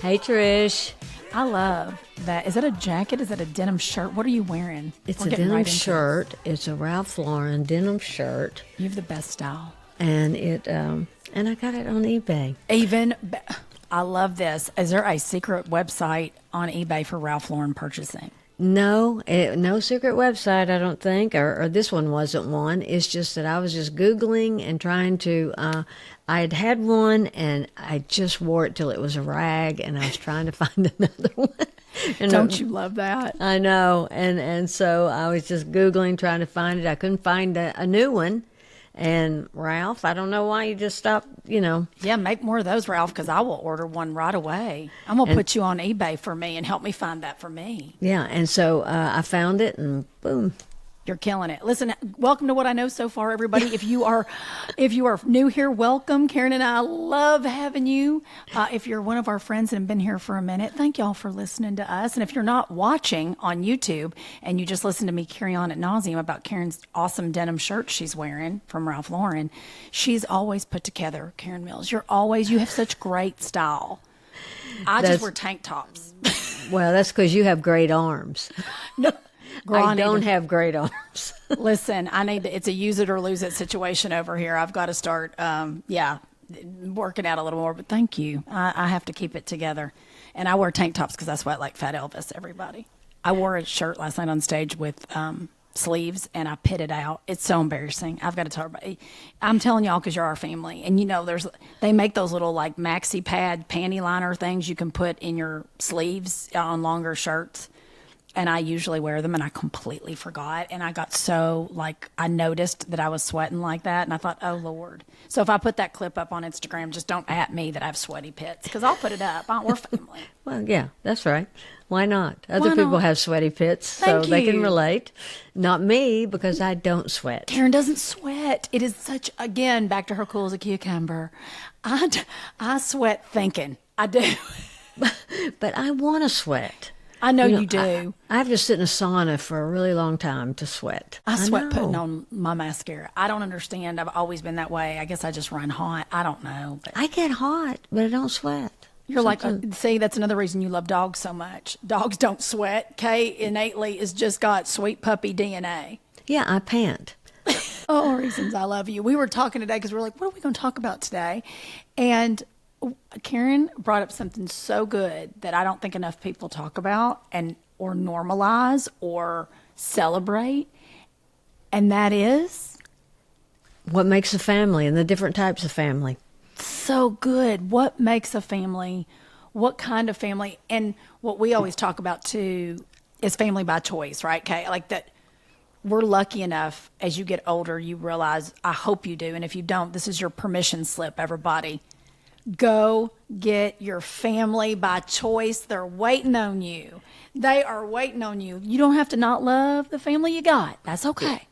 Hey, Trish. I love that. Is that a jacket? Is that a denim shirt? What are you wearing? It's We're a getting denim right into shirt. It's a Ralph Lauren denim shirt, it. You have the best style. and I got it on eBay. I love this. Is there a secret website on eBay for Ralph Lauren purchasing? No, no secret website, I don't think, or this one wasn't one. It's just that I was just Googling and trying to, I had one and I just wore it till it was a rag, and I was trying to find another one. And Don't you love that? I know, and so I was just Googling, trying to find it. I couldn't find a new one. And Ralph, I don't know why you just stopped, Yeah, make more of those, Ralph, because I will order one right away. I'm going to put you on eBay for me and help me find that for me. Yeah, and so I found it, and boom. You're killing it. Listen, welcome to What I Know So Far, everybody. If you are new here, welcome. Karen and I love having you. If you're one of our friends and have been here for a minute, thank y'all for listening to us. And if you're not watching on YouTube and you just listen to me carry on ad nauseum about Karen's awesome denim shirt she's wearing from Ralph Lauren, she's always put together, Karen Mills. You have such great style. I just wear tank tops. Well, that's because you have great arms. No. I don't have great arms. Listen, it's a use it or lose it situation over here. I've got to start, working out a little more, but thank you. I have to keep it together. And I wear tank tops because I sweat like Fat Elvis, everybody. I wore a shirt last night on stage with sleeves, and I pitted out. It's so embarrassing. I've got to tell everybody. I'm telling y'all because you're our family. And, they make those little like maxi pad panty liner things you can put in your sleeves on longer shirts. And I usually wear them, and I completely forgot. And I got so, I noticed that I was sweating like that, and I thought, oh, Lord. So if I put that clip up on Instagram, just don't at me that I have sweaty pits, because I'll put it up. We're family. Well, yeah, that's right. Why not? Other people have sweaty pits, so they can relate. Not me, because I don't sweat. Karen doesn't sweat. It is such, again, back to her cool as a cucumber. I sweat thinking. I do. But I want to sweat. I know you do. I have to sit in a sauna for a really long time to sweat. I sweat putting on my mascara. I don't understand. I've always been that way. I guess I just run hot. I don't know. But I get hot, but I don't sweat. You're see, that's another reason you love dogs so much. Dogs don't sweat. Kay innately has just got sweet puppy DNA. Yeah, I pant. Oh, reasons I love you. We were talking today because we're like, what are we going to talk about today? And Karen brought up something so good that I don't think enough people talk about or normalize or celebrate, and that is what makes a family and the different types of family. So good. What makes a family? What kind of family? And what we always talk about too is family by choice, right, Kay? Like that. We're lucky enough as you get older, you realize, I hope you do, and if you don't, this is your permission slip, everybody. Go get your family by choice. They're waiting on you. They are waiting on you. You don't have to not love the family you got. That's okay.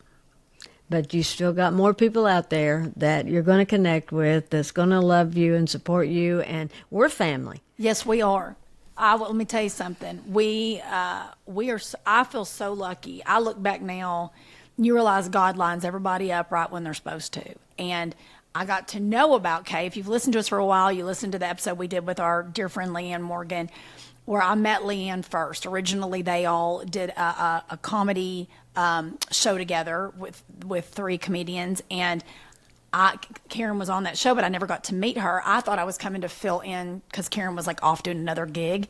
But you still got more people out there that you're going to connect with, that's going to love you and support you, and we're family. Yes, we are. Let me tell you something. We are. I feel so lucky. I look back now, you realize God lines everybody up right when they're supposed to, and I got to know about Kay. If you've listened to us for a while, you listened to the episode we did with our dear friend Leanne Morgan, where I met Leanne first. Originally, they all did a comedy show together with three comedians, and Karen was on that show, but I never got to meet her. I thought I was coming to fill in because Karen was off doing another gig.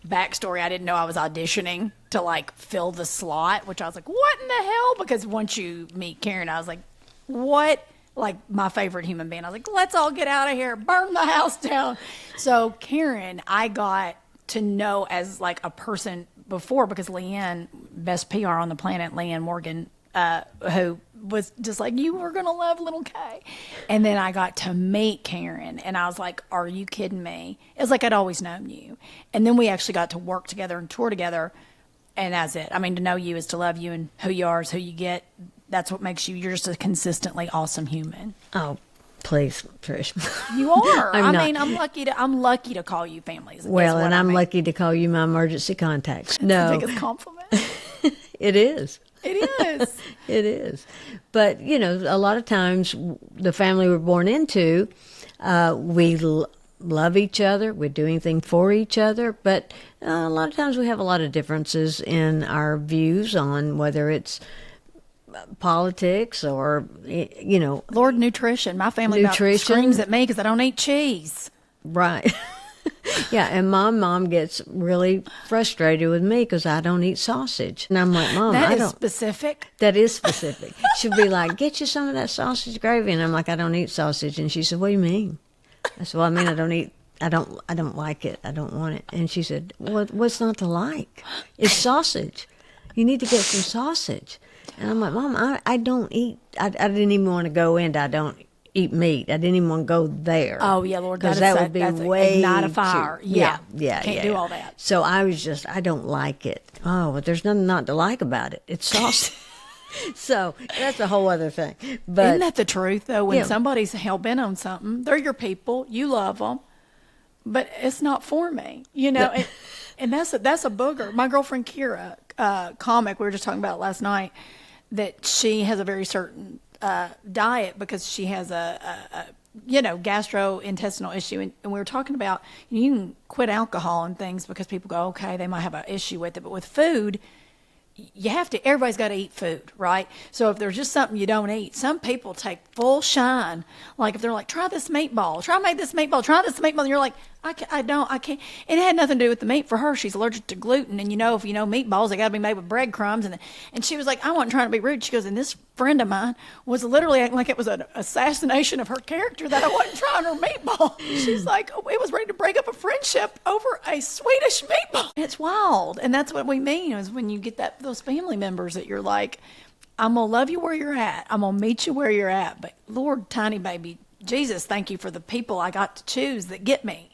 Backstory, I didn't know I was auditioning to fill the slot, which I was like, what in the hell? Because once you meet Karen, I was like, what? My favorite human being. I was like, let's all get out of here, burn the house down. So Karen, I got to know as a person before, because Leanne, best PR on the planet, Leanne Morgan, who was just you were going to love little Kay. And then I got to meet Karen, and I was like, are you kidding me? It's I'd always known you. And then we actually got to work together and tour together, and that's it. I mean, to know you is to love you, and who you are is who you get. That's what makes you. You're just a consistently awesome human. Oh, please, Trish. You are. I'm lucky to call you family. Well, and I'm lucky to call you my emergency contacts. No, the biggest compliment. It is. It is. It is. But a lot of times the family we're born into, we love each other. We do anything for each other. But a lot of times we have a lot of differences in our views on whether it's politics or, Lord, nutrition. My family about Nutrition. screams at me because I don't eat cheese. right. Yeah, and my mom gets really frustrated with me because I don't eat sausage. And I'm like, Mom, That I is don't. specific. That is specific. She'll be like, get you some of that sausage gravy. And I'm like, I don't eat sausage. And she said, what do you mean? I said, well, I mean, I don't like it. I don't want it. And she said, what's not to like? It's sausage. You need to get some sausage. And I'm like, Mom, I don't eat. I didn't even want to go into I don't eat meat. I didn't even want to go there. Oh, yeah, Lord, because that is that would be that's way ignite a fire. too, Yeah. yeah. Can't do all that. So I was just, I don't like it. Oh, but there's nothing not to like about it. It's sausage. So that's a whole other thing. But Isn't that the truth, though? When Yeah. somebody's hell-bent on something, they're your people. You love them. But it's not for me, and that's a booger. My girlfriend Kira, comic, we were just talking about it last night, that she has a very certain diet because she has a gastrointestinal issue, and we were talking about you can quit alcohol and things because people go, okay, they might have an issue with it, but with food, you have to, everybody's got to eat food, right? So if there's just something you don't eat, some people take full shine. Like if they're like, try this meatball, try this meatball, and you're like, I can't. And it had nothing to do with the meat for her. She's allergic to gluten. And if you know meatballs, they got to be made with breadcrumbs. And she was like, I wasn't trying to be rude. She goes, and this friend of mine was literally acting like it was an assassination of her character that I wasn't trying her meatball. She's like, it was ready to break up a friendship over a Swedish meatball. It's wild. And that's what we mean is when you get those family members that you're like, I'm going to love you where you're at. I'm going to meet you where you're at. But Lord, tiny baby, Jesus, thank you for the people I got to choose that get me.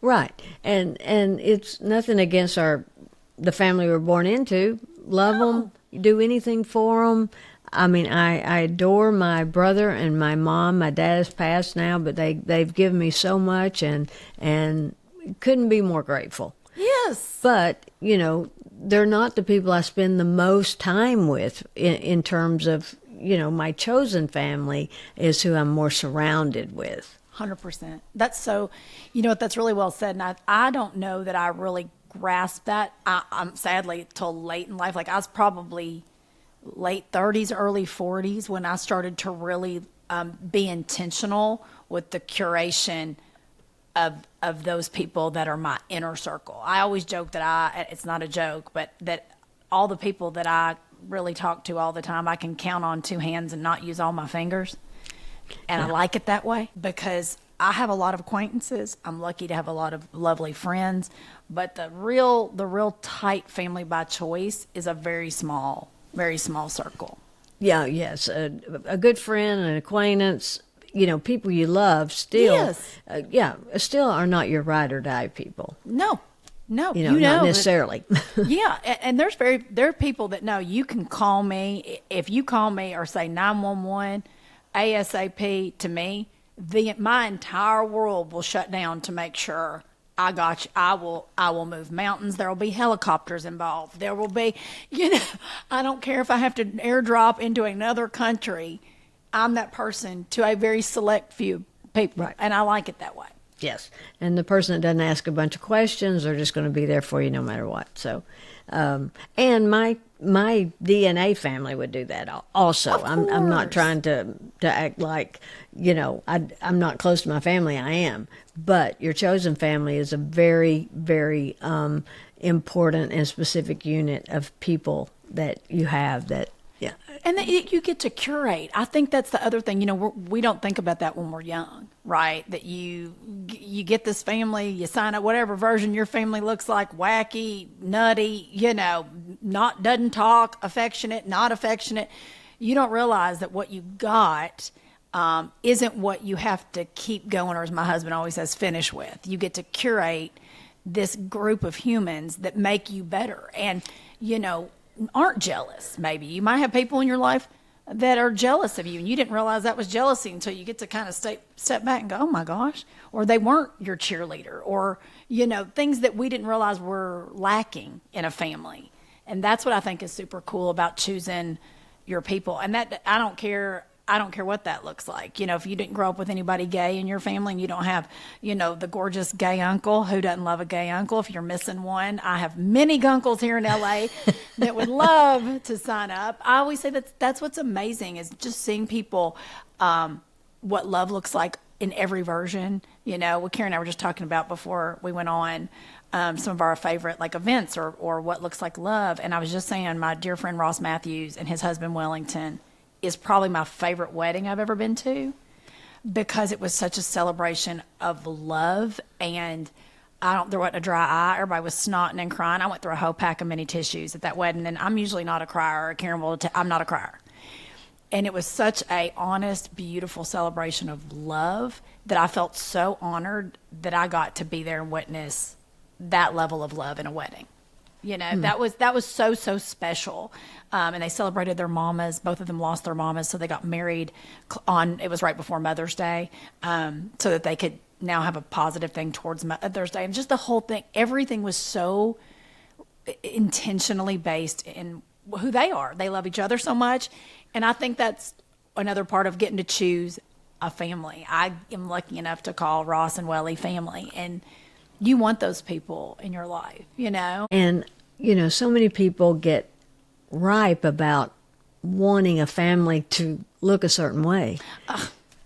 right, and it's nothing against the family we're born into. Love them, do anything for them. I mean, I adore my brother and my mom. My dad has passed now, but they've given me so much, and couldn't be more grateful. Yes. But they're not the people I spend the most time with in terms of my chosen family is who I'm more surrounded with. 100%. That's so, that's really well said. And I don't know that I really grasped that. I'm sadly till late in life. Like I was probably late 30s, early 40s when I started to really be intentional with the curation of those people that are my inner circle. I always joke that it's not a joke, but that all the people that I really talk to all the time, I can count on two hands and not use all my fingers. And I like it that way because I have a lot of acquaintances. I'm lucky to have a lot of lovely friends, but the real tight family by choice is a very small circle. Yeah, yes, a good friend, an acquaintance, people you love still, Yes. Still are not your ride or die people. No, Not that- necessarily. Yeah, and there are people that know you can call me. If you call me or say 911 ASAP to me, my entire world will shut down to make sure I got you. I will move mountains. There will be helicopters involved. There will be, I don't care if I have to airdrop into another country. I'm that person to a very select few people, Right. and I like it that way. Yes, and the person that doesn't ask a bunch of questions are just going to be there for you no matter what. So, and my DNA family would do that also. I'm not trying to act like I'm not close to my family. I am, but your chosen family is a very, very important and specific unit of people that you have that. Yeah. And that you get to curate. I think that's the other thing. We don't think about that when we're young, right? That you get this family, you sign up, whatever version your family looks like, wacky, nutty, doesn't talk, affectionate, not affectionate. You don't realize that what you got isn't what you have to keep going, or as my husband always says, finish with. You get to curate this group of humans that make you better. And, aren't jealous. Maybe you might have people in your life that are jealous of you and you didn't realize that was jealousy until you get to kind of step back and go, oh my gosh, or they weren't your cheerleader, or things that we didn't realize were lacking in a family. And that's what I think is super cool about choosing your people. And that I don't care I don't care what that looks like. If you didn't grow up with anybody gay in your family and you don't have, the gorgeous gay uncle, who doesn't love a gay uncle? If you're missing one, I have many guncles here in LA that would love to sign up. I always say that's what's amazing, is just seeing people, what love looks like in every version. What Karen and I were just talking about before we went on, some of our favorite events or what looks like love. And I was just saying, my dear friend Ross Matthews and his husband Wellington is probably my favorite wedding I've ever been to, because it was such a celebration of love. And there wasn't a dry eye. Everybody was snotting and crying. I went through a whole pack of mini tissues at that wedding, and I'm usually not a crier. Karen I'm not a crier. And it was such a honest, beautiful celebration of love that I felt so honored that I got to be there and witness that level of love in a wedding. That was so special. And they celebrated their mamas. Both of them lost their mamas, so they got married it was right before Mother's Day, so that they could now have a positive thing towards Mother's Day. And just the whole thing, everything was so intentionally based in who they are. They love each other so much. And I think that's another part of getting to choose a family. I am lucky enough to call Ross and Welly family, and you want those people in your life, And, so many people get ripe about wanting a family to look a certain way.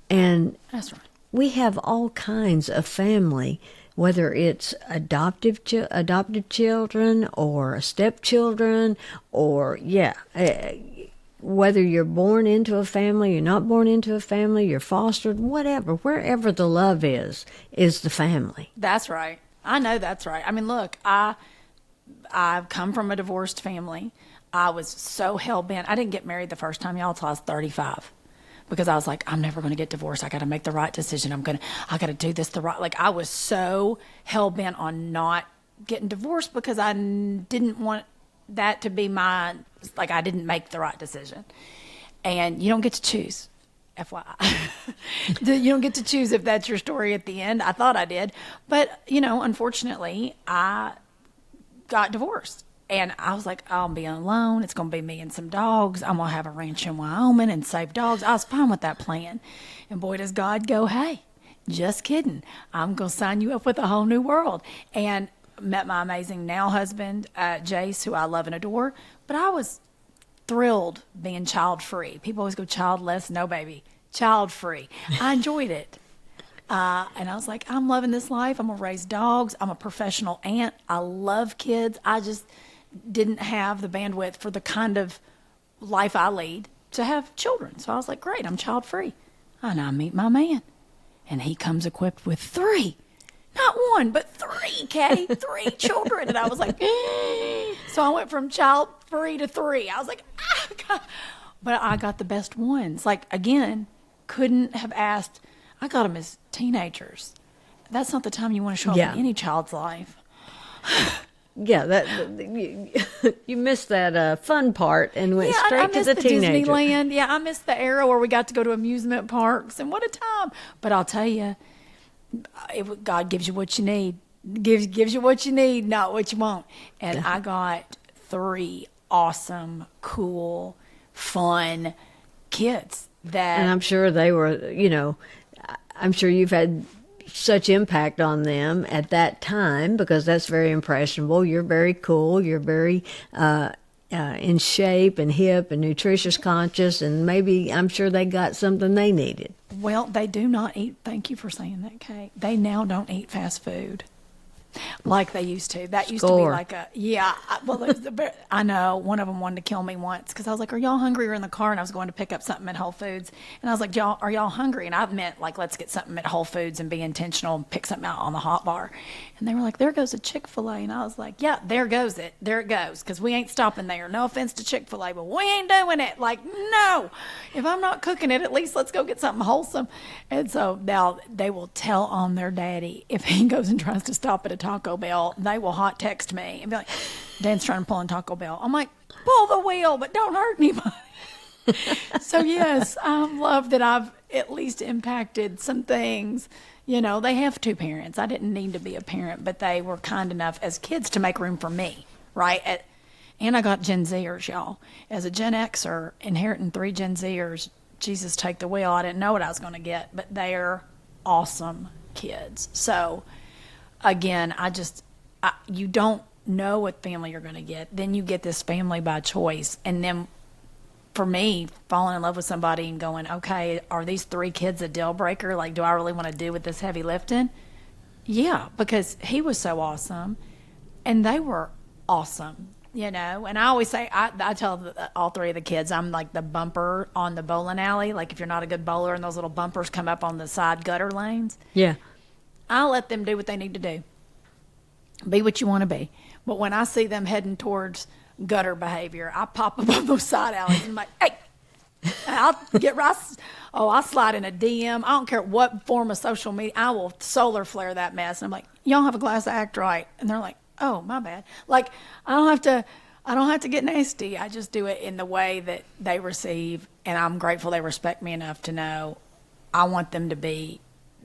And That's right. we have all kinds of family, whether it's adopted children or stepchildren, or whether you're born into a family, you're not born into a family, you're fostered, whatever, wherever the love is the family. That's right. I know that's right. I mean, look, I've come from a divorced family. I was so hell-bent. I didn't get married the first time, y'all, till I was 35. Because I was like, I'm never going to get divorced. I got to make the right decision. I got to do this the right. I was so hell-bent on not getting divorced because I didn't want that to be I didn't make the right decision. And you don't get to choose, FYI. You don't get to choose if that's your story at the end. I thought I did. But, unfortunately, I got divorced. And I was like, I'll be alone. It's going to be me and some dogs. I'm going to have a ranch in Wyoming and save dogs. I was fine with that plan. And boy, does God go, hey, just kidding. I'm going to sign you up with a whole new world. And met my amazing now husband, Jace, who I love and adore. But I was thrilled being child-free. People always go childless. No, baby, child-free. I enjoyed it. And I was like, I'm loving this life. I'm going to raise dogs. I'm a professional aunt. I love kids. I just didn't have the bandwidth for the kind of life I lead to have children. So I was like, great, I'm child-free. And I meet my man. And he comes equipped with 3. Not 1, but 3, Caddy. 3 children. And I was like, so I went from child-free to 3. I was like, God. But I got the best ones. Again, couldn't have asked. I got them as teenagers. That's not the time you want to show up in any child's life. Yeah, you missed that fun part and went straight to the teenager. Disneyland. Yeah, I missed the era where we got to go to amusement parks, and what a time. But I'll tell you, God gives you what you need. Gives you what you need, not what you want. And I got 3 awesome, cool, fun kids that. And I'm sure they were, I'm sure you've had such impact on them at that time, because that's very impressionable. You're very cool. You're very in shape and hip and nutritious conscious, and maybe I'm sure they got something they needed. Well, they do not eat. Thank you for saying that, Kate. They now don't eat fast food like they used to. That used to be like I know one of them wanted to kill me once because I was like, are y'all hungry? We're in the car and I was going to pick up something at Whole Foods. And I was like, are y'all hungry? And I meant let's get something at Whole Foods and be intentional and pick something out on the hot bar. And they were like, there goes a Chick-fil-A. And I was like, yeah, there goes it. There it goes. Because we ain't stopping there. No offense to Chick-fil-A, but we ain't doing it. No. If I'm not cooking it, at least let's go get something wholesome. And so now they will tell on their daddy if he goes and tries to stop at a Taco Bell. They will hot text me and be like, Dan's trying to pull in Taco Bell. I'm like, pull the wheel, but don't hurt anybody. So yes, I love that I've at least impacted some things. They have 2 parents. I didn't need to be a parent, but they were kind enough as kids to make room for me, right? And I got Gen Zers, y'all. As a Gen Xer, inheriting 3 Gen Zers Jesus take the wheel. I didn't know what I was going to get, but they're awesome kids. So again, you don't know what family you're going to get. Then you get this family by choice. And then for me, falling in love with somebody and going, okay, are these 3 kids a deal breaker? Like, do I really want to do with this heavy lifting? Yeah, because he was so awesome and they were awesome, And I always say, I tell all 3 of the kids, I'm like the bumper on the bowling alley. Like if you're not a good bowler and those little bumpers come up on the side gutter lanes. Yeah. I'll let them do what they need to do. Be what you want to be. But when I see them heading towards gutter behavior, I pop up on those side alleys and I'm like, hey, and I'll get right. Oh, I'll slide in a DM. I don't care what form of social media. I will solar flare that mess. And I'm like, y'all have a glass of Act Right. And they're like, oh, my bad. Like, I don't have to get nasty. I just do it in the way that they receive. And I'm grateful they respect me enough to know I want them to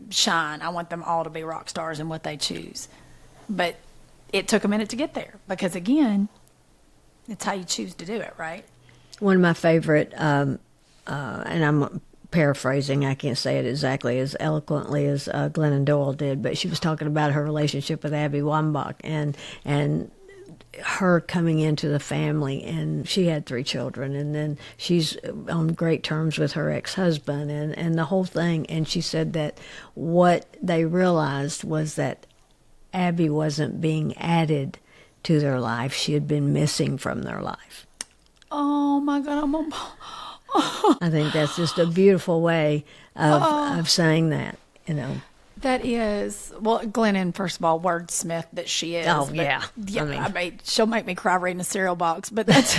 shine. I want them all to be rock stars in what they choose. But it took a minute to get there because, again, it's how you choose to do it, right? One of my favorite, and I'm paraphrasing, I can't say it exactly as eloquently as Glennon Doyle did, but she was talking about her relationship with Abby Wambach and her coming into the family, and she had 3 children, and then she's on great terms with her ex-husband and the whole thing. And she said that what they realized was that Abby wasn't being added to their life. She had been missing from their life. Oh, my God. I think that's just a beautiful way of saying that, That is, well, Glennon, first of all, wordsmith that she is. Oh, yeah. I mean, she'll make me cry reading a cereal box, but that's,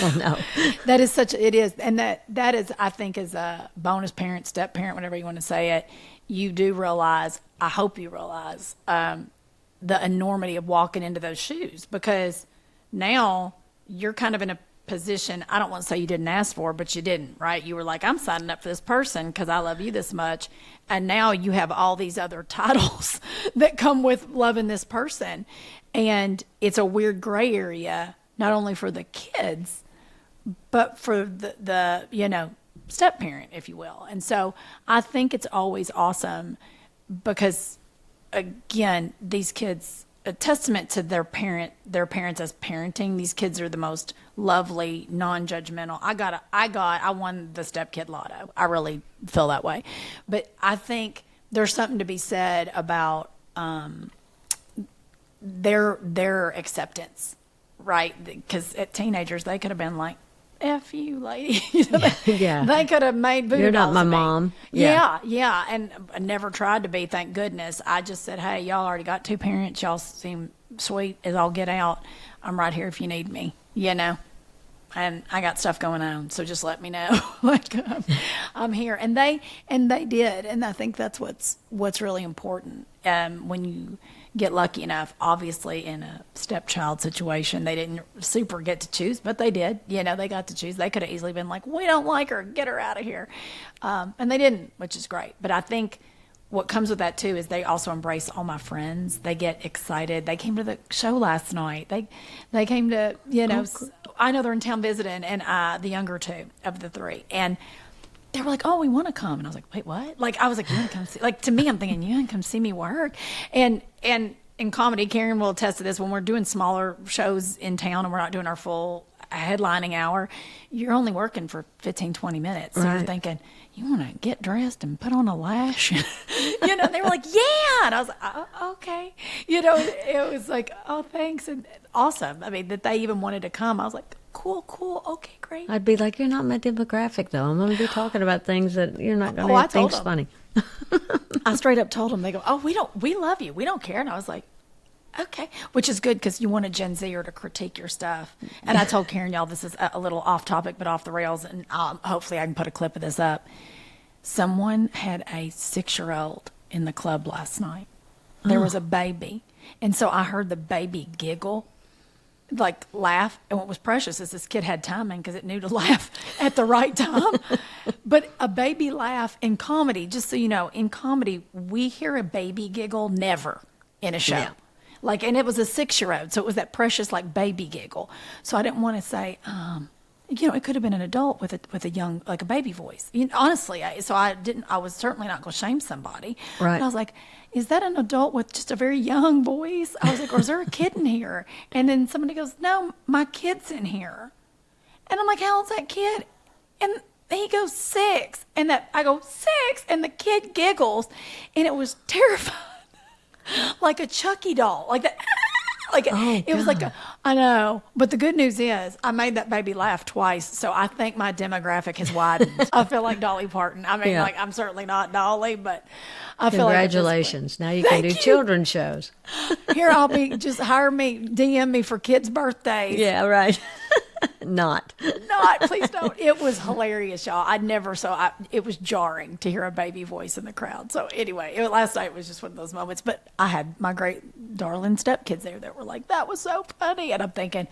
oh, no. That is it is. And that is, I think, as a bonus parent, step parent, whatever you want to say it, you do realize, I hope you realize, the enormity of walking into those shoes, because now you're kind of in a position, I don't want to say you didn't ask for, but you didn't, right? You were like, I'm signing up for this person because I love you this much. And now you have all these other titles that come with loving this person. And it's a weird gray area, not only for the kids, but for the step parent, if you will. And so I think it's always awesome because, again, these kids, a testament to their parents as parenting. These kids are the most lovely, non-judgmental. I won the stepkid lotto. I really feel that way. But I think there's something to be said about their acceptance, right? Because at teenagers, they could have been like, F you, lady. Yeah. They could have made voodoo You're not dolls my of me. mom. Yeah. And I never tried to be, thank goodness. I just said, hey, y'all already got 2 parents. Y'all seem sweet as all get out. I'm right here if you need me, And I got stuff going on, so just let me know. I'm here. And they did. And I think that's what's really important. When you get lucky enough, obviously in a stepchild situation, they didn't super get to choose, but they did. They got to choose. They could have easily been like, we don't like her, get her out of here. And they didn't, which is great. But I think what comes with that too is they also embrace all my friends. They get excited. They came to the show last night. They came to, I know they're in town visiting, and the younger 2 of the 3. And they were like, oh, we want to come. And I was like, wait, what? Like, I was like, you want to come see? Like, to me, I'm thinking, you want to come see me work? And in comedy, Karen will attest to this, when we're doing smaller shows in town and we're not doing our full headlining hour, you're only working for 15, 20 minutes. So right. you're thinking, you want to get dressed and put on a lash? They were like, yeah. And I was like, oh, okay. It was like, oh, thanks. And awesome. I mean, that they even wanted to come. I was like, cool. Okay, great. I'd be like, you're not my demographic, though. I'm going to be talking about things that you're not going to think funny. I straight up told them, they go, oh, we love you. We don't care. And I was like, okay, which is good because you want a Gen Zer to critique your stuff. And I told Karen, y'all, this is a little off topic, but off the rails. And hopefully I can put a clip of this up. Someone had a 6-year-old in the club last night. There was a baby. And so I heard the baby giggle, like laugh. And what was precious is this kid had timing because it knew to laugh at the right time. But a baby laugh in comedy, just so you know, in comedy, we hear a baby giggle never in a show. Yeah. And it was a 6-year-old. So it was that precious, baby giggle. So I didn't want to say, it could have been an adult with a young, like a baby voice. Honestly, I was certainly not going to shame somebody. Right. But I was like, is that an adult with just a very young voice? I was like, or is there a kid in here? And then somebody goes, no, my kid's in here. And I'm like, how old's that kid? And he goes, 6. And I go, 6? And the kid giggles. And it was terrifying. Like a Chucky doll. Like that. It was like I know. But the good news is I made that baby laugh twice. So I think my demographic has widened. I feel like Dolly Parton. I mean, I'm certainly not Dolly, but I feel like. Congratulations. Now you can do children's shows. Here I'll be, just hire me, DM me for kids' birthdays. Yeah, right. Not, please don't. It was hilarious, y'all. It was jarring to hear a baby voice in the crowd. So anyway, last night was just one of those moments. But I had my great darling stepkids there that were like, that was so funny. And I'm thinking,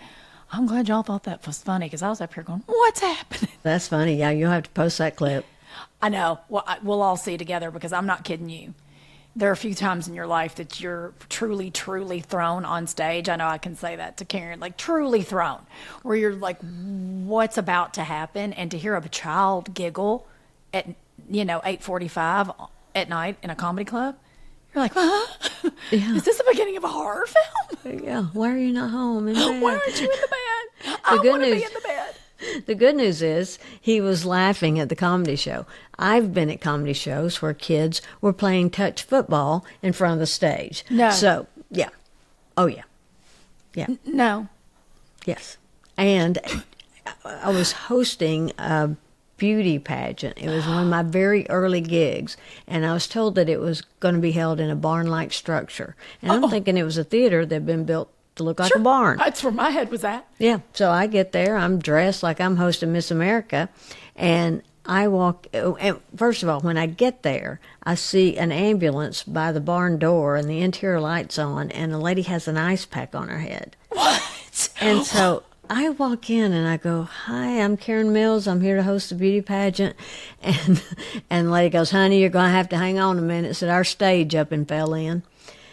I'm glad y'all thought that was funny, because I was up here going, what's happening? That's funny. Yeah, you'll have to post that clip. I know. Well, we'll all see together, because I'm not kidding you. There are a few times in your life that you're truly, truly thrown on stage. I know I can say that to Karen, like truly thrown, where you're like, what's about to happen? And to hear a child giggle at, 8:45 at night in a comedy club, you're like, huh? Yeah. Is this the beginning of a horror film? Yeah. Why are you not home in bed? Why aren't you in the bed? I want to be in the bed. The good news is he was laughing at the comedy show. I've been at comedy shows where kids were playing touch football in front of the stage. No. So, yeah. Oh, yeah. Yeah. No. Yes. And I was hosting a beauty pageant. It was one of my very early gigs. And I was told that it was going to be held in a barn-like structure. And I'm thinking it was a theater that had been built to look like a barn. That's where my head was at. Yeah. So I get there. I'm dressed like I'm hosting Miss America. And I walk. And first of all, when I get there, I see an ambulance by the barn door and the interior lights on. And the lady has an ice pack on her head. What? And so I walk in and I go, hi, I'm Karen Mills. I'm here to host a beauty pageant. And the lady goes, honey, you're going to have to hang on a minute. Said our stage up and fell in.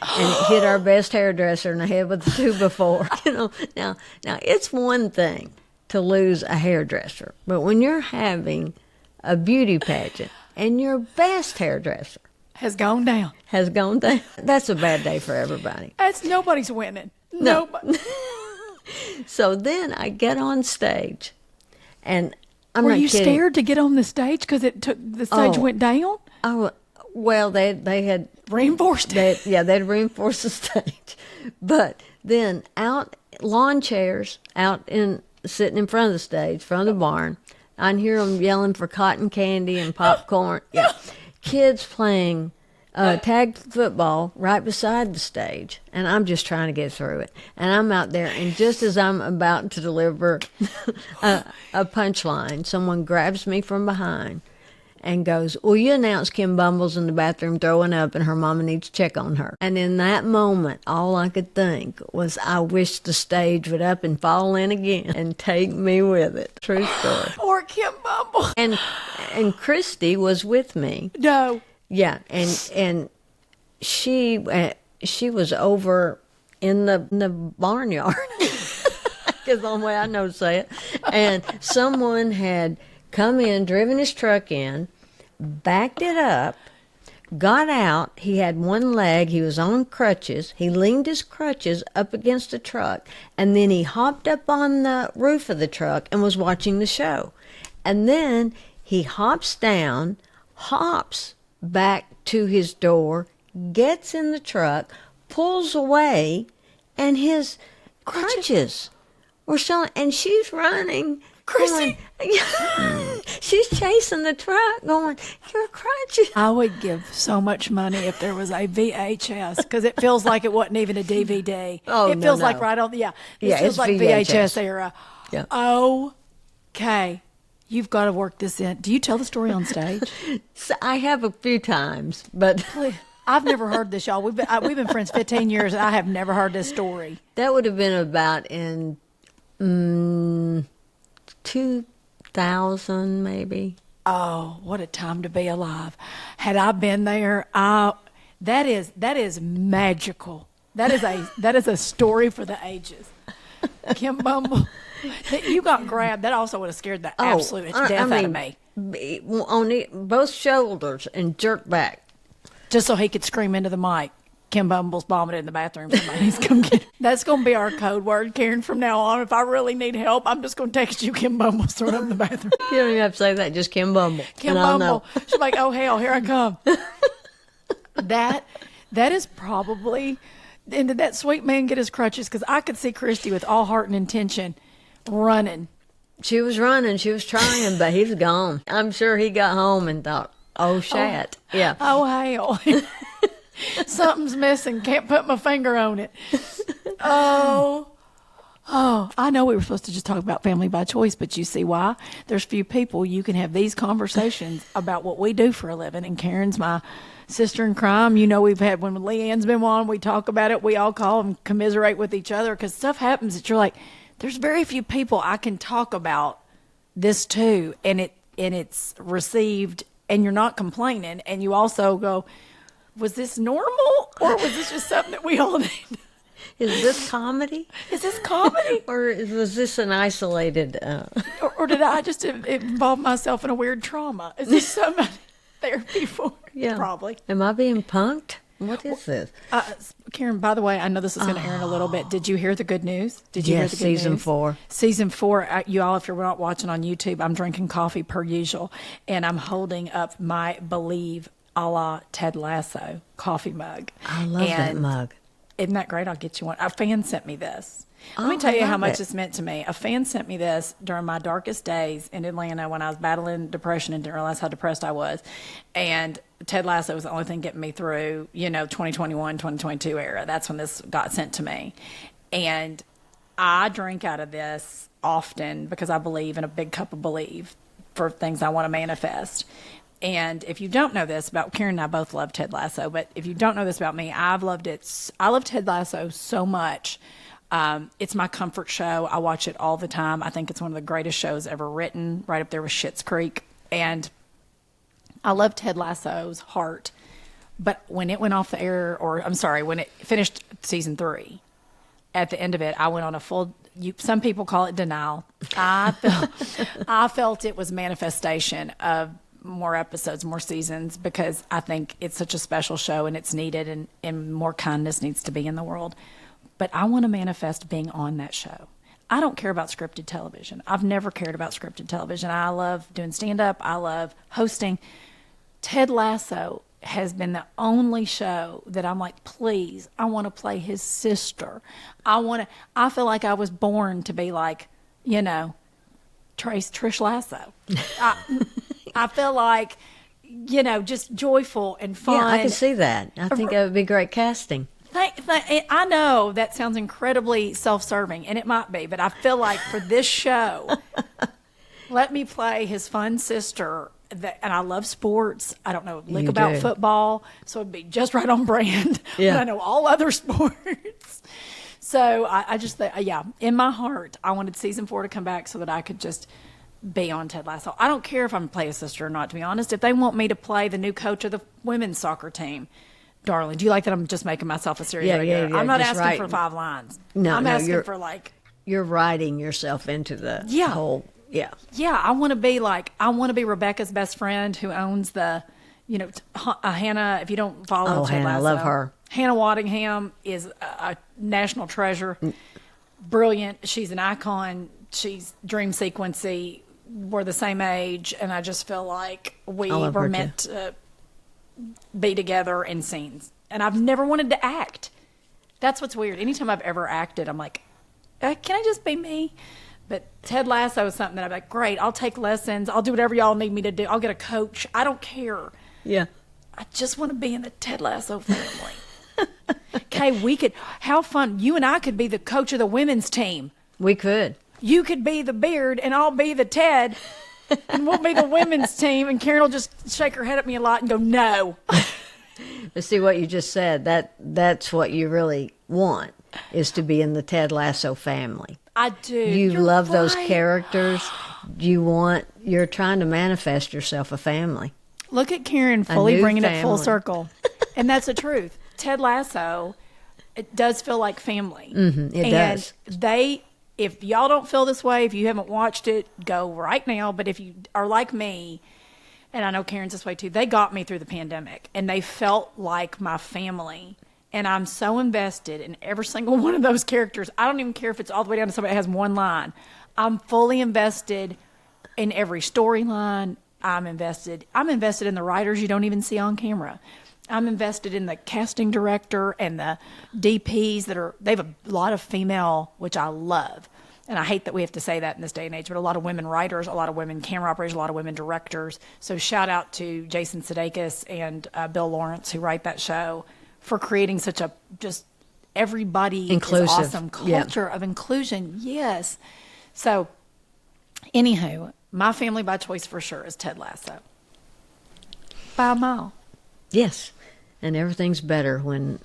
And it hit our best hairdresser in the head with the 2x4. Now it's one thing to lose a hairdresser, but when you're having a beauty pageant and your best hairdresser has gone down, that's a bad day for everybody. Nobody's winning. No. Nobody. So then I get on stage, and Were you kidding. scared to get on the stage because the stage went down? Oh, well, they had reinforced it. They'd reinforced the stage. But then out, lawn chairs sitting in front of the stage, front of the barn. I can hear them yelling for cotton candy and popcorn. Yeah. Kids playing tag football right beside the stage. And I'm just trying to get through it. And I'm out there, and just as I'm about to deliver a punchline, someone grabs me from behind and goes, well, you announced Kim Bumble's in the bathroom throwing up and her mama needs to check on her. And in that moment, all I could think was, I wish the stage would up and fall in again and take me with it. True story. Or Kim Bumble. And Christy was with me. No. Yeah, and she was over in the barnyard. That's the only way I know to say it. And someone had come in, driven his truck in, backed it up, got out. He had one leg. He was on crutches. He leaned his crutches up against the truck, and then he hopped up on the roof of the truck and was watching the show. And then he hops down, hops back to his door, gets in the truck, pulls away, and his crutches were still, and she's running. Chrissy! She's chasing the truck going, your crutches. I would give so much money if there was a VHS, because it feels like it wasn't even a DVD. Oh, it feels no. like right on, It feels it's like VHS era. Yeah. Okay. You've got to work this in. Do you tell the story on stage? So I have a few times, but I've never heard this, y'all. We've been friends 15 years, and I have never heard this story. that would have been about in 2000 maybe. Oh, what a time to be alive. Had I been there, that is magical. That is a story for the ages. Kim Bumble. That you got grabbed. That also would have scared the absolute death out of me. On both shoulders and jerked back. Just so he could scream into the mic, Kim Bumble's vomited in the bathroom. Somebody's come get it. That's going to be our code word, Karen, from now on. If I really need help, I'm just going to text you, Kim Bumble's thrown up in the bathroom. You don't even have to say that, just Kim Bumble. Kim Bumble. She's like, oh, hell, here I come. That is probably... And did that sweet man get his crutches? Because I could see Christy with all heart and intention running. She was running. She was trying, but he's gone. I'm sure he got home and thought, oh, shat. Oh, yeah. Oh, hell. Something's missing. Can't put my finger on it. Oh, I know we were supposed to just talk about family by choice, but you see why? There's few people you can have these conversations about what we do for a living. And Karen's my sister in crime. You know, we've had, when Leanne's been on, we talk about it. We all call and commiserate with each other because stuff happens that you're like, there's very few people I can talk about this to, and it's received, and you're not complaining, and you also go, was this normal, or was this just something that we all need? Is this comedy? Is this comedy? Or was this an isolated... Or did I just involve myself in a weird trauma? Is this some therapy for? Yeah. Probably. Am I being punked? What is this? Karen, by the way, I know this is going to air in a little bit. Did you hear the good news? Did you hear the good news? Season 4. Season 4. You all, if you're not watching on YouTube, I'm drinking coffee per usual, and I'm holding up my Believe a la Ted Lasso coffee mug. I love that mug. Isn't that great? I'll get you one. A fan sent me this. Let me tell you how much this meant to me. A fan sent me this during my darkest days in Atlanta when I was battling depression and didn't realize how depressed I was. And Ted Lasso was the only thing getting me through, 2021, 2022 era. That's when this got sent to me. And I drink out of this often because I believe in a big cup of believe for things I want to manifest. And if you don't know this about Karen and I both love Ted Lasso, but if you don't know this about me, I've loved it. I love Ted Lasso so much. It's my comfort show. I watch it all the time. I think it's one of the greatest shows ever written, right up there with Schitt's Creek. And I love Ted Lasso's heart. But when it went off the air, when it finished season 3, at the end of it, I went on a full, some people call it denial. I felt it was manifestation of more episodes, more seasons, because I think it's such a special show and it's needed, and more kindness needs to be in the world. But I want to manifest being on that show. I don't care about scripted television. I've never cared about scripted television. I love doing stand-up. I love hosting. Ted Lasso has been the only show that I'm like, please, I want to play his sister. I feel like I was born to be like, Trish Lasso. I feel like, just joyful and fun. Yeah, I can see that. I think that would be great casting. I know that sounds incredibly self-serving, and it might be, but I feel like for this show, let me play his fun sister. And I love sports. I don't know lick about football, so it'd be just right on brand. Yeah. But I know all other sports. So I just think, in my heart, I wanted season 4 to come back so that I could just be on Ted Lasso. I don't care if I'm playing a sister or not, to be honest. If they want me to play the new coach of the women's soccer team, darling, do you like that I'm just making myself a series regular? I'm not asking for 5 lines. No, I'm asking for you're writing yourself into the whole. Yeah. Yeah, I want to be Rebecca's best friend who owns the, Hannah, if you don't follow Ted Lasso. I love her. Hannah Waddingham is a national treasure. Brilliant. She's an icon. She's dream sequency. We're the same age, and I just feel like we were meant to be together in scenes. And I've never wanted to act. That's what's weird. Anytime I've ever acted, I'm like, can I just be me? But Ted Lasso is something that I'm like, great, I'll take lessons. I'll do whatever y'all need me to do. I'll get a coach. I don't care. Yeah. I just want to be in the Ted Lasso family. Okay, how fun. You and I could be the coach of the women's team. We could. You could be the Beard, and I'll be the Ted, and we'll be the women's team, and Karen will just shake her head at me a lot and go, no. But see what you just said, that's what you really want, is to be in the Ted Lasso family. I do. You love those characters. You're trying to manifest yourself a family. Look at Karen fully bringing it full circle. And that's the truth. Ted Lasso, it does feel like family. Mm-hmm, it does. And if y'all don't feel this way, if you haven't watched it, go right now. But if you are like me, and I know Karen's this way too, they got me through the pandemic and they felt like my family. And I'm so invested in every single one of those characters. I don't even care if it's all the way down to somebody that has one line. I'm fully invested in every storyline. I'm invested in the writers you don't even see on camera. I'm invested in the casting director and the DPs they have a lot of female, which I love. And I hate that we have to say that in this day and age, but a lot of women writers, a lot of women camera operators, a lot of women directors. So shout out to Jason Sudeikis and Bill Lawrence, who write that show, for creating such a just everybody Inclusive. is awesome culture of inclusion. Yes. So, anywho, my family by choice for sure is Ted Lasso. By a mile. Yes. And everything's better when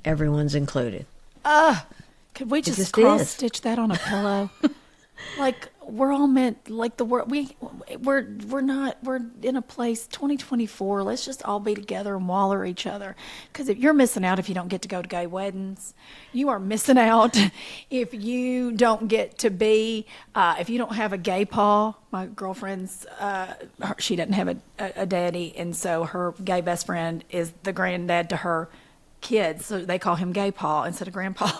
everyone's included. Could we just just cross is. stitch that on a pillow? Like we're all meant, like the world. We're in a place 2024. Let's just all be together and waller each other. Because if you're missing out if you don't get to go to gay weddings, you are missing out if you don't get to be if you don't have a gay paw. My girlfriend's she doesn't have a daddy, and so her gay best friend is the granddad to her kids. So they call him Gay Paw instead of Grandpa.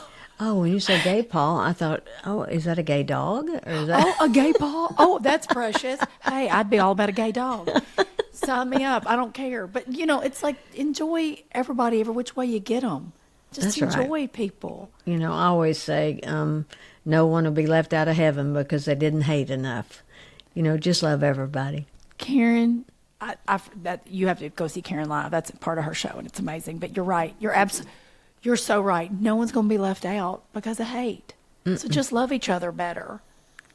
Oh, when you said gay paw, I thought, oh, is that a gay dog? Or is that... Oh, a gay paw? Oh, that's precious. Hey, I'd be all about a gay dog. Sign me up. I don't care. But, it's like enjoy everybody every which way you get them. Just That's enjoy right. people. I always say no one will be left out of heaven because they didn't hate enough. Just love everybody. Karen, that you have to go see Karen live. That's part of her show, and it's amazing. But you're right. You're so right. No one's going to be left out because of hate. So just love each other better.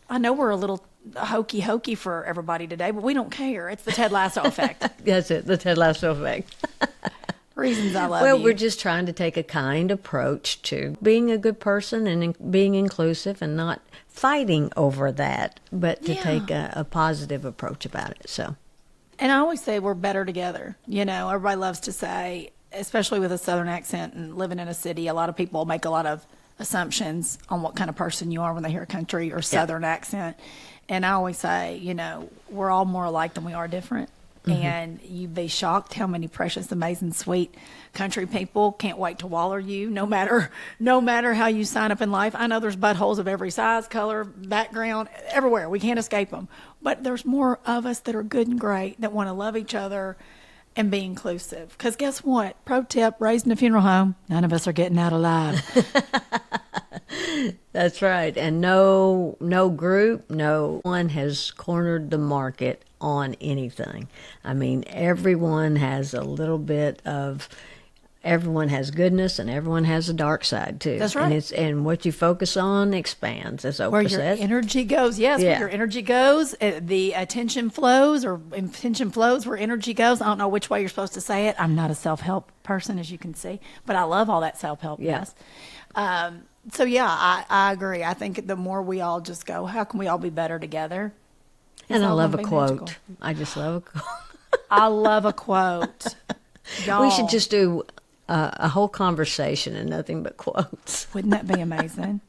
I know we're a little hokey for everybody today, but we don't care. It's the Ted Lasso effect. That's it, the Ted Lasso effect. Reasons I love Well, you. we're just trying to take a kind approach to being a good person and being inclusive and not fighting over that, but to take a positive approach about it. So, and I always say we're better together. Everybody loves to say, especially with a Southern accent and living in a city, a lot of people make a lot of assumptions on what kind of person you are when they hear a country or Southern accent. And I always say, we're all more alike than we are different. And you'd be shocked how many precious, amazing, sweet country people can't wait to waller you, no matter how you sign up in life. I know there's buttholes of every size, color, background, everywhere. We can't escape them. But there's more of us that are good and great that want to love each other and be inclusive. Because guess what? Pro tip, raised in a funeral home, none of us are getting out alive. that's right. And no group, no one has cornered the market on anything. I mean, everyone has a little bit of, everyone has goodness and everyone has a dark side too. That's right. And what you focus on expands, as Oprah Where your says. energy goes, yes. Yeah. Where your energy goes, the attention flows, or attention flows where energy goes. I don't know which way you're supposed to say it. I'm not a self-help person, as you can see, but I love all that self-help. Yeah. Yes. So yeah, I agree. I think the more we all just go, how can we all be better together? And I all love a gonna be quote. magical. I just love a quote. I love a quote. Y'all, We should just do a whole conversation and nothing but quotes. wouldn't that be amazing?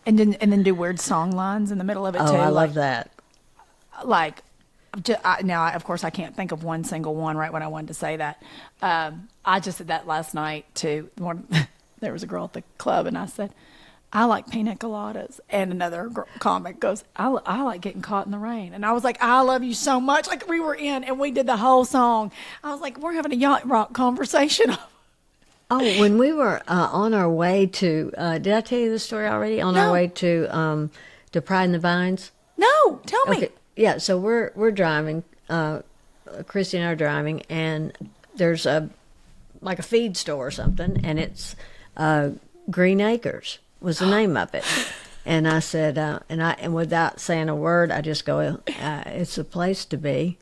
And then do weird song lines in the middle of it too. Oh, I like, love that. Like, now of course I can't think of one single one right when I wanted to say that. I just did that last night to one. There was a girl at the club, and I said, I like pina coladas. And another comic goes, I like getting caught in the rain. And I was like, I love you so much. Like, we were in and we did the whole song. I was like, we're having a yacht rock conversation. Oh, when we were on our way to, did I tell you this story already? On our No. way to Pride in the Vines? No, tell me. Okay, yeah. So we're driving. Christy and I are driving, and there's a feed store or something, and it's Green Acres was the name of it. And I said, and without saying a word, I just go, it's a place to be.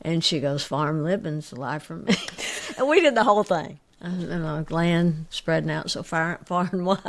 And she goes, farm living's the life for me. And we did the whole thing. Land spreading out so far and wide.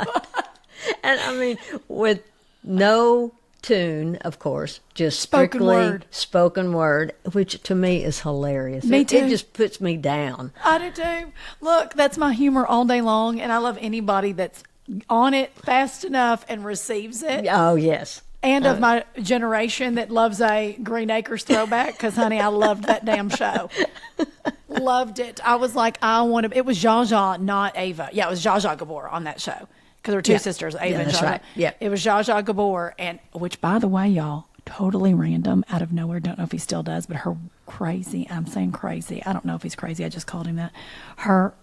And I mean, with no tune, of course, just strictly spoken word, which to me is hilarious. Me too. It just puts me down. I do too. Look, that's my humor all day long, and I love anybody that's on it fast enough and receives it. Oh, yes. And of my generation that loves a Green Acres throwback, because, honey, I loved that damn show. Loved it. I was like, I want to. It was Zsa Zsa, not Ava. Yeah, it was Zsa Zsa Gabor on that show. Because there were two sisters, Ava and that's Zsa right. Zsa. Yeah. It was Zsa Zsa Gabor, and which, by the way, y'all, totally random, out of nowhere. Don't know if he still does, but her crazy, I'm saying crazy. I don't know if he's crazy. I just called him that. Her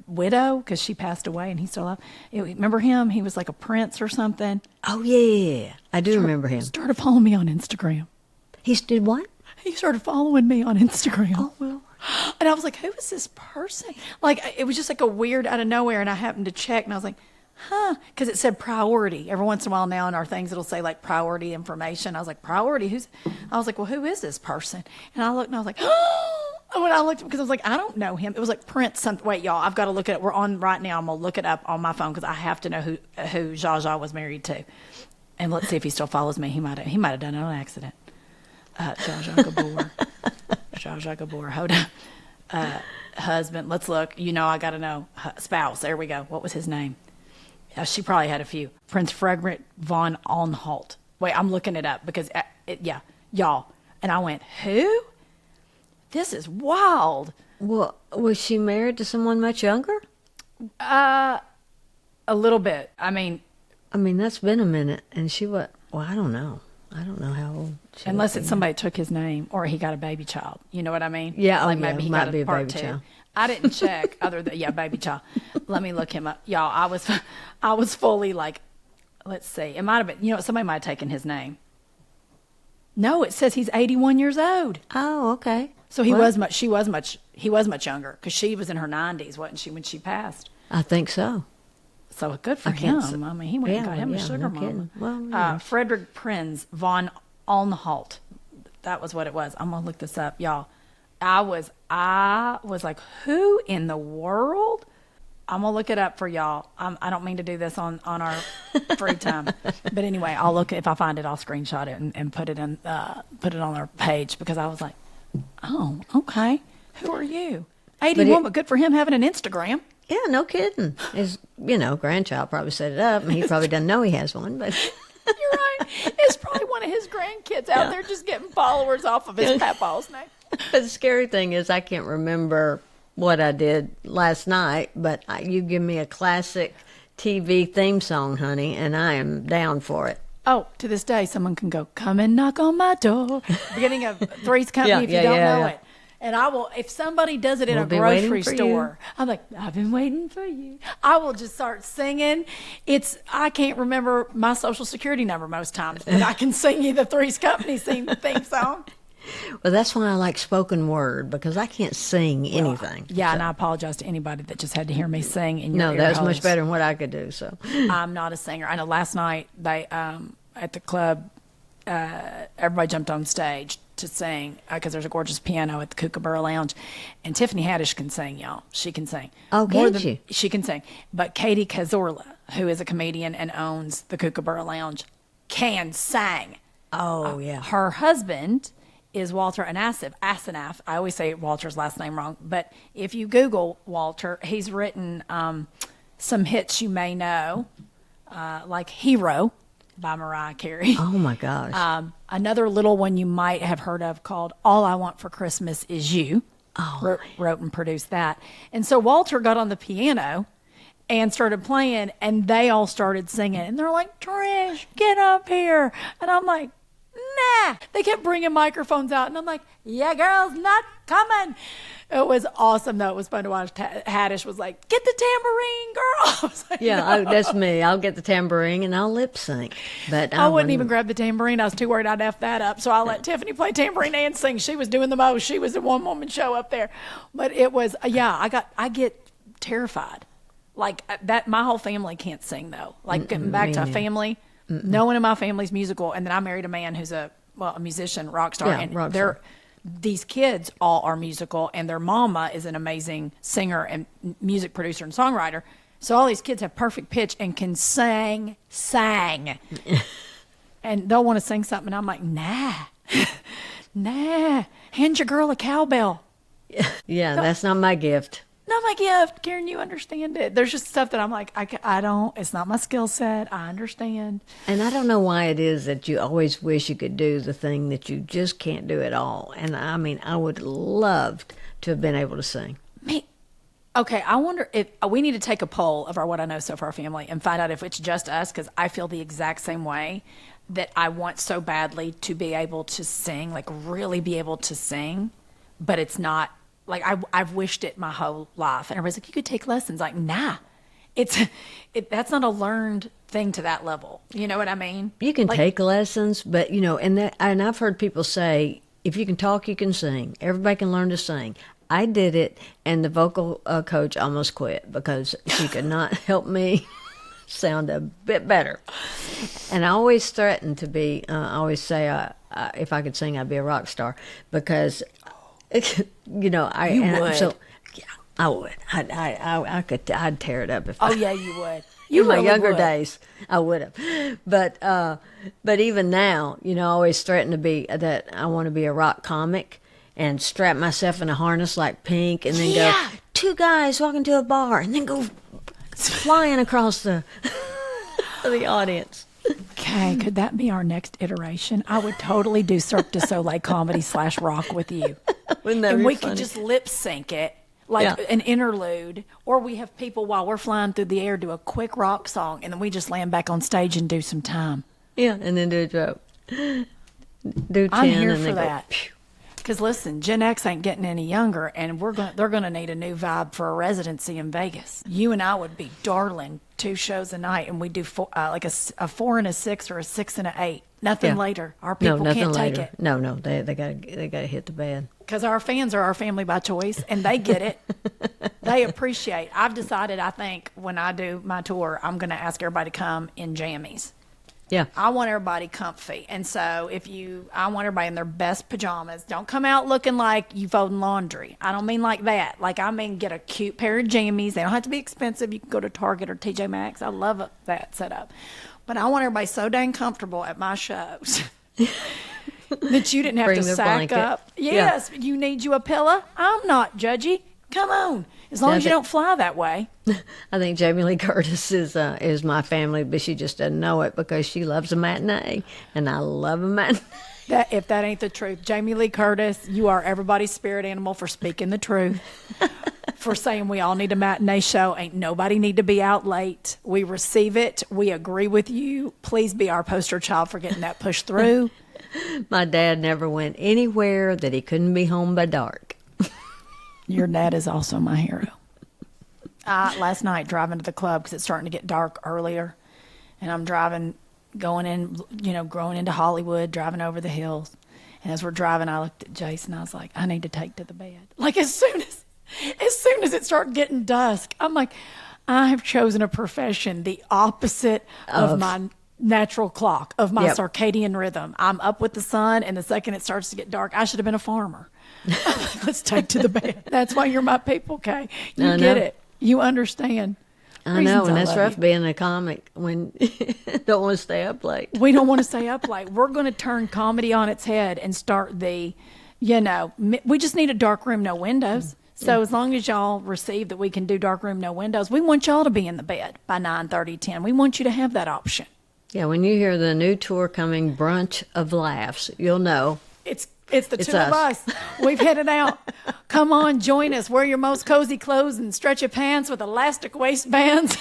widow, because she passed away and he's still alive. Remember him? He was like a prince or something. Oh, yeah. I do remember him. Started following me on Instagram. He did what? He started following me on Instagram. Oh, well. And I was like, who is this person? Like, it was just like a weird out of nowhere. And I happened to check and I was like, huh? Because it said priority. Every once in a while now in our things, it'll say like priority information. I was like, priority? I was like, well, who is this person? And I looked and I was like, oh. When I looked, because I was like, I don't know him. It was like Prince something. Wait, y'all, I've got to look at it. We're on right now. I'm going to look it up on my phone because I have to know who Zsa Zsa was married to. And let's see if he still follows me. He might have done it on accident. Zsa Zsa Gabor. Zsa Zsa Gabor. Hold on. Husband. Let's look. I got to know. Spouse. There we go. What was his name? She probably had a few. Prince Frederick von Anhalt. Wait, I'm looking it up because, y'all. And I went, who? This is wild. Well, was she married to someone much younger? A little bit. I mean, that's been a minute. And she was, well, I don't know. I don't know how old she unless was. it's somebody took his name or he got a baby child. You know what I mean? Yeah, like oh, yeah, maybe he might got be a a part baby two. child. I didn't check other than, baby child. Let me look him up. Y'all, I was fully like, let's see. It might have been, somebody might have taken his name. No, it says he's 81 years old. Oh, okay. So he was much younger because she was in her 90s, wasn't she, when she passed? I think so. So good for him. I mean, he went and got him a sugar mama. Kidding. Well, yeah. Frederick Prinz von Anhalt. That was what it was. I'm gonna look this up, y'all. I was like, who in the world? I'm gonna look it up for y'all. I don't mean to do this on our free time, but anyway, I'll look. If I find it, I'll screenshot it and put it on our page because I was like, oh, okay. Who are you? 81, but good for him having an Instagram. Yeah, no kidding. His, grandchild probably set it up, and he probably doesn't know he has one. But you're right. It's probably one of his grandkids out there just getting followers off of his papaw's name. But the scary thing is, I can't remember what I did last night. But you give me a classic TV theme song, honey, and I am down for it. Oh, to this day, someone can go, come and knock on my door. Beginning of Three's Company, if you don't know it. And I will, if somebody does it in a grocery store, I'm like, I've been waiting for you. I will just start singing. I can't remember my social security number most times, but I can sing you the Three's Company theme song. Well, that's why I like spoken word, because I can't sing anything. Yeah, so. And I apologize to anybody that just had to hear me sing in your ear that was holes. much better than what I could do. So I'm not a singer. I know last night they at the club, everybody jumped on stage to sing because there's a gorgeous piano at the Kookaburra Lounge, and Tiffany Haddish can sing, y'all. She can sing. Oh, can she? She can sing. But Katie Cazorla, who is a comedian and owns the Kookaburra Lounge, can sing. Oh, yeah. Her husband is Walter Asenath. I always say Walter's last name wrong, but if you Google Walter, he's written some hits you may know, like Hero by Mariah Carey. Oh, my gosh. Another little one you might have heard of called All I Want for Christmas Is You. Oh, wrote and produced that. And so Walter got on the piano and started playing, and they all started singing. And they're like, Trish, get up here. And I'm like, nah. They kept bringing microphones out, and I'm like, yeah, girl's not coming. It was awesome, though. It was fun to watch. Haddish was like, get the tambourine, girl. I was like, yeah, no. that's me. I'll get the tambourine and I'll lip sync. But I wouldn't even grab the tambourine. I was too worried I'd F that up. So I let Tiffany play tambourine and sing. She was doing the most. She was a one-woman show up there. But it was, I get terrified. Like that, my whole family can't sing, though. Like getting back to a family, no one in my family's musical. And then I married a man who's a musician, rock star. Yeah, and rock star. These kids all are musical, and their mama is an amazing singer and music producer and songwriter. So all these kids have perfect pitch and can sing. And they'll want to sing something, and I'm like, nah, hand your girl a cowbell. Yeah, that's not my gift. not my gift. Karen, you understand it. There's just stuff that I'm like, I don't, it's not my skill set. I understand. And I don't know why it is that you always wish you could do the thing that you just can't do at all. And I mean, I would love to have been able to sing. Me. Okay, I wonder if we need to take a poll of our What I Know So Far family and find out if it's just us, because I feel the exact same way, that I want so badly to be able to sing, like really be able to sing, but it's not. Like, I've wished it my whole life. And everybody's like, you could take lessons. Like, nah. That's not a learned thing to that level. You know what I mean? You can like, take lessons, but, you know, and I've heard people say, if you can talk, you can sing. Everybody can learn to sing. I did it, and the vocal coach almost quit because she could not help me sound a bit better. And I always threatened to be, I always say, if I could sing, I'd be a rock star, because... You know, you would. So, yeah, I would. I'd tear it up if. Oh yeah, you would. In my younger days, I would have. But even now, you know, I always threaten to be that. I want to be a rock comic and strap myself in a harness like Pink, and then go 2 guys walking to a bar, and then go flying across the audience. Okay, could that be our next iteration? I would totally do Cirque du Soleil comedy / rock with you. Wouldn't that and be we funny? could just lip sync it like an interlude, or we have people while we're flying through the air do a quick rock song, and then we just land back on stage and do some time. Yeah, and then do a joke. Do 10 I'm here and for then that. Because listen, Gen X ain't getting any younger, and they're gonna need a new vibe for a residency in Vegas. You and I would be darling 2 shows a night, and we do like a 4 and a 6 or a 6 and a 8. Nothing later. Our people can't take it. No, they gotta hit the bed. Because our fans are our family by choice, and they get it. They appreciate. I've decided, I think, when I do my tour, I'm going to ask everybody to come in jammies. Yeah. I want everybody comfy. And so I want everybody in their best pajamas. Don't come out looking like you folding laundry. I don't mean like that. Like, I mean, get a cute pair of jammies. They don't have to be expensive. You can go to Target or TJ Maxx. I love that setup. But I want everybody so dang comfortable at my shows that you didn't have Bring to their sack blanket. up. Yes, you need you a pillow. I'm not judgy. Come on. As long as you don't fly that way. I think Jamie Lee Curtis is my family, but she just doesn't know it because she loves a matinee, and I love a matinee. If that ain't the truth, Jamie Lee Curtis, you are everybody's spirit animal for speaking the truth, for saying we all need a matinee show. Ain't nobody need to be out late. We receive it. We agree with you. Please be our poster child for getting that pushed through. My dad never went anywhere that he couldn't be home by dark. Your dad is also my hero. Last night, driving to the club, because it's starting to get dark earlier, and I'm driving, going into Hollywood, driving over the hills. And as we're driving, I looked at Jason. I was like, I need to take to the bed. Like, as soon as it started getting dusk, I'm like, I have chosen a profession the opposite of my natural clock, of my circadian rhythm. I'm up with the sun, and the second it starts to get dark, I should have been a farmer. Let's take to the bed. That's why you're my people, Kay. You get it. You understand. I know, and that's rough being a comic when you don't want to stay up late. We don't want to stay up late. We're going to turn comedy on its head and start we just need a dark room, no windows. So as long as y'all receive that we can do dark room, no windows, we want y'all to be in the bed by 9:30, 10. We want you to have that option. Yeah, when you hear the new tour coming, Brunch of Laughs, you'll know. It's the two of us. We've headed out. Come on, join us. Wear your most cozy clothes and stretch your pants with elastic waistbands.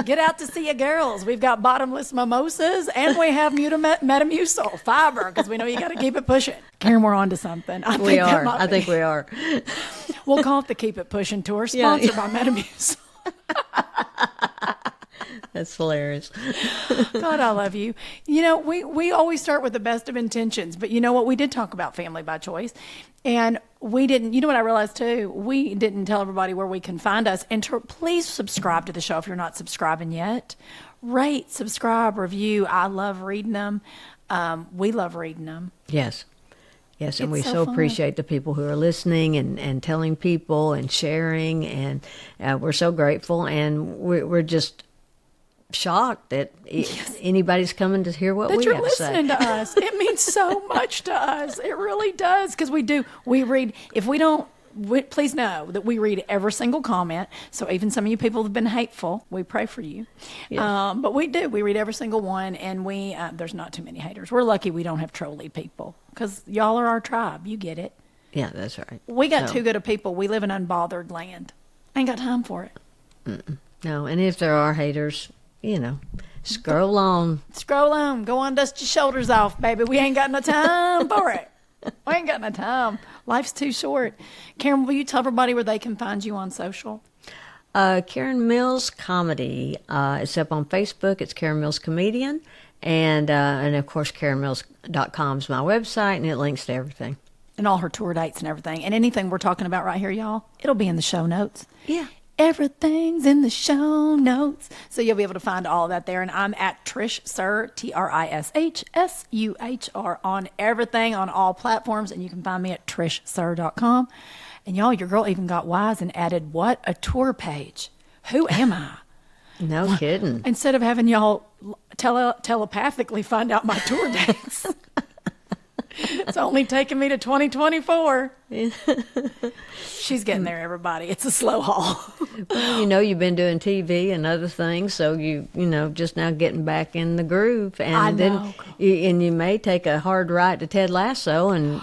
Get out to see your girls. We've got bottomless mimosas, and we have Metamucil fiber, because we know you got to keep it pushing. Karen, we're on to something. I think we are. We'll call it the Keep It Pushing Tour, sponsored by Metamucil. That's hilarious. God, I love you. You know, we always start with the best of intentions, but you know what? We did talk about family by choice, and we didn't, you know what I realized too? We didn't tell everybody where we can find us. And please subscribe to the show if you're not subscribing yet. Rate, subscribe, review. I love reading them. We love reading them. Yes. Yes, and we so so fun. appreciate the people who are listening and telling people and sharing, and we're so grateful, and we're just shocked that anybody's coming to hear what That we you're have to say. listening to us. It means so much to us. It really does, because we read. If we don't please know that we read every single comment. So even some of you people have been hateful, we pray for you. Yes. But we do. We read every single one, and we there's not too many haters. We're lucky we don't have trolly people because y'all are our tribe. You get it. Yeah, that's right. We got too good of people. We live in unbothered land. I ain't got time for it. No, and if there are haters, scroll on. Scroll on. Go on, dust your shoulders off, baby. We ain't got no time for it. We ain't got no time. Life's too short. Karen, will you tell everybody where they can find you on social? Karen Mills Comedy. It's up on Facebook. It's Karen Mills Comedian. And of course, KarenMills.com is my website, and it links to everything. And all her tour dates and everything. And anything we're talking about right here, y'all, it'll be in the show notes. Yeah. Everything's in the show notes. So you'll be able to find all of that there. And I'm at Trish Suhr, TrishSuhr, on everything, on all platforms. And you can find me at TrishSuhr.com. And y'all, your girl even got wise and added, what? A tour page. Who am I? No kidding. Instead of having y'all telepathically find out my tour dates. It's only taking me to 2024. She's getting there, everybody. It's a slow haul. Well, you've been doing TV and other things, so just now getting back in the groove. And I then know. you may take a hard ride to Ted Lasso, and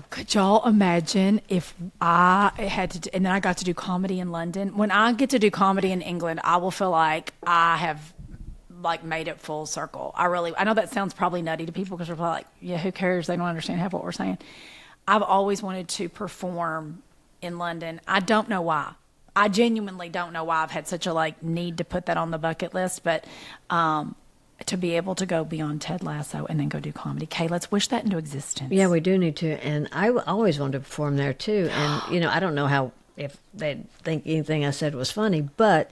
Could y'all imagine if I had to, and then I got to do comedy in London? When I get to do comedy in England, I will feel like I have made it full circle. I know that sounds probably nutty to people because they're like, yeah, who cares? They don't understand half what we're saying. I've always wanted to perform in London. I don't know why. I genuinely don't know why I've had such a need to put that on the bucket list, but to be able to go beyond Ted Lasso and then go do comedy. Kay, let's wish that into existence. Yeah, we do need to. And I always wanted to perform there too. And I don't know if they'd think anything I said was funny, but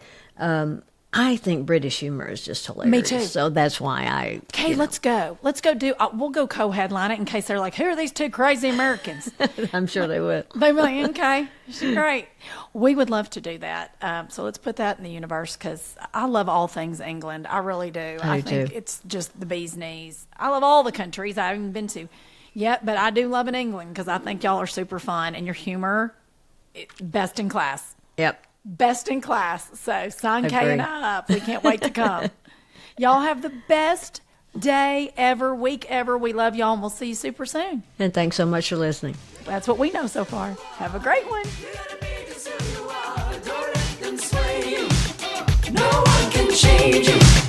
I think British humor is just hilarious. Me too. So that's why Kay, let's go. Let's go do. We'll go co-headline it in case they're like, "Who are these two crazy Americans?" I'm sure they would. They'd be like, "Okay, she's great." We would love to do that. So let's put that in the universe because I love all things England. I really do. I think it's just the bee's knees. I love all the countries I haven't been to yet, but I do love in England because I think y'all are super fun and your humor, best in class. Yep. Best in class. So sign Kay and I up. We can't wait to come. Y'all have the best day ever, week ever. We love y'all and we'll see you super soon. And thanks so much for listening. That's what we know so far. Have a great one. No one can change you.